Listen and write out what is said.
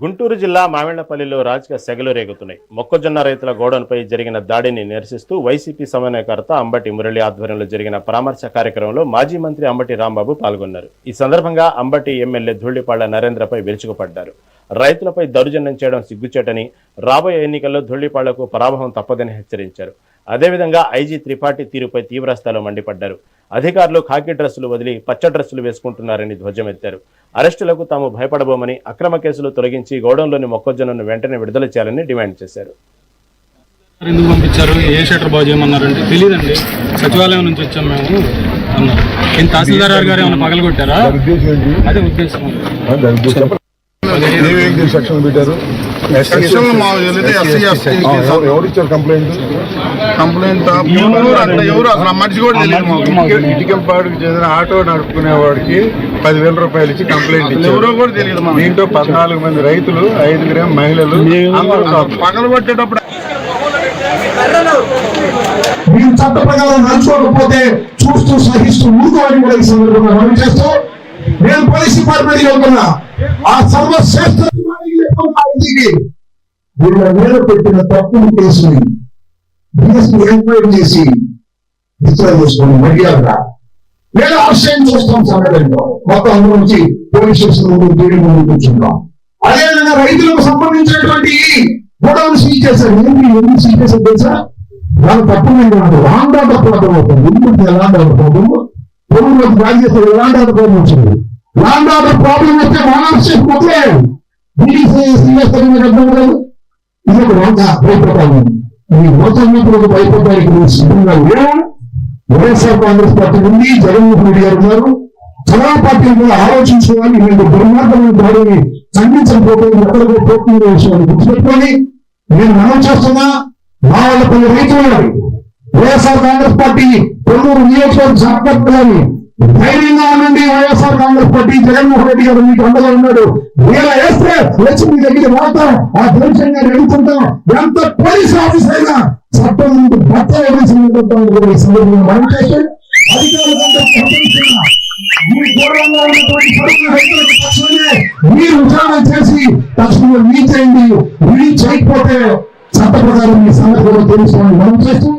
గుంటూరు జిల్లా మామిళ్లపల్లిలో రాజకీయ సెగలు రేగుతున్నాయి. మొక్కజొన్న రైతుల గోడౌన్పై జరిగిన దాడిని నిరసిస్తూ వైసీపీ సమన్వయకర్త అంబటి మురళి ఆధ్వర్యంలో జరిగిన పరామర్శ కార్యక్రమంలో మాజీ మంత్రి అంబటి రాంబాబు పాల్గొన్నారు. ఈ సందర్భంగా అంబటి ఎమ్మెల్యే ధూళిపాళ్ల నరేంద్రపై విరుచుకుపడ్డారు. రైతులపై దౌర్జన్యం చేయడం సిగ్గుచేటని, రాబోయే ఎన్నికల్లో ధూళిపాళ్లకు పరాభవం తప్పదని హెచ్చరించారు. అదేవిధంగా ఐజీ త్రిపాఠి తీరుపై తీవ్రస్థాయిలో మండిపడ్డారు. అధికారులు ఖాకీ డ్రెస్సులు వదిలి పచ్చ డ్రెస్సులు వేసుకుంటున్నారని ధ్వజమెత్తారు. అరెస్టులకు తాము భయపడబోమని, అక్రమ కేసులు తొలగించి గోడౌన్లోని మొక్కజొన్నను వెంటనే విడుదల చేయాలని డిమాండ్ చేశారు. ఎందుకు పంపించారు, ఏ షటర్ బాగు చేయమన్నారంటే తెలియదండి, సచివాలయం నుంచి వచ్చాం మేము అన్నారు. తహసీల్దార్ గారు ఏమైనా పగలగొట్టారా? అదే ఉద్దేశం. సెక్షన్ పెట్టారు. ఎవరిచ్చారు కంప్లైంట్? ఇటుకంపాడుకు చెందిన ఆటో నడుపుకునేవాడికి 10,000 రూపాయలు ఇచ్చి కంప్లైంట్ ఇచ్చారు. దీంట్లో 14 మంది రైతులు, 5 మహిళలు పగలగొట్టేటప్పుడు మీరు చట్ట ప్రకారం నడుచుకోకపోతే చూస్తూ సహిస్తూ ఊరుకోవాలని కూడా ఈ సందర్భంగా మనం చేస్తూ నేను పోలీస్ డిపార్ట్మెంట్ వెళ్తున్నా. ఆ సర్వశ్రేష్ఠ వీళ్ళ మీద పెట్టిన తప్పుడు కేసుని ఎంక్వైరీ చేసి డిశ్చార్జ్ చేసుకోండి మర్యాదగా. లేదా ఆశ్రయం చూస్తాం సంఘటనలో మొత్తం అందులో నుంచి పోలీస్ స్టేషన్ ముందు జైలు ముందు కూర్చుంటాం. అదేవిధంగా రైతులకు సంబంధించినటువంటి గోడౌన్ సీజ్ చేశారు. ఎందుకు సీజ్ చేశారు తెలుసా? వాళ్ళు తప్పు మీద రాంగ్ డాటా ప్రాబ్లం అవుతుంది. ఎందుకు ఎలాంటి ప్రాబ్లం పొరుగులోకి బ్యాగ్ చేస్తే ఎలాంటి ప్రాబ్లం వచ్చింది. లాండ్ ఆర్డర్ ప్రాబ్లం వస్తే మహారాష్ట్ర మొదలయ్యాడు. అర్థం కాదు. ఇది ఒక వంద భయపడాలి. ఈ మోసంలో భయపడడానికి సిద్ధంగా లేవు. వైఎస్ఆర్ కాంగ్రెస్ పార్టీ నుండి జగన్మోహన్ రెడ్డి గారు ఉన్నారు. చాలా పార్టీలు కూడా ఆలోచించుకోవాలి. వీళ్ళు దుర్మార్గమైన దాడిని ఖండించకపోతే ఎక్కడికో పోతున్న విషయాన్ని గుర్తుపెట్టుకొని నేను మనం చేస్తున్నా. మా వాళ్ళ కొన్ని రైతులు వైఎస్ఆర్ కాంగ్రెస్ పార్టీ కొల్లూరు నియోజకవర్గ సహకర్తలని ధైర్యంగా ఉండండి. వైఎస్ఆర్ కాంగ్రెస్ పార్టీ జగన్మోహన్ రెడ్డి గారు మీకు అండగా ఉన్నాడు. ఇలా వేస్తే వచ్చి మీ దగ్గర వాడతాం. ఆ దేశంగా అడుగుతుంటాం. ఎంత పోలీస్ ఆఫీసర్ అయినా చట్టం ముందు భర్త మనం చేస్తే మీరు విచారణ చేసి తక్షణంగా రిలీజ్ చేయండి. రిలీజ్ చేయకపోతే చట్ట ప్రకారం మీ సంగతి కూడా తెలుసుకోండి మనం చేస్తూ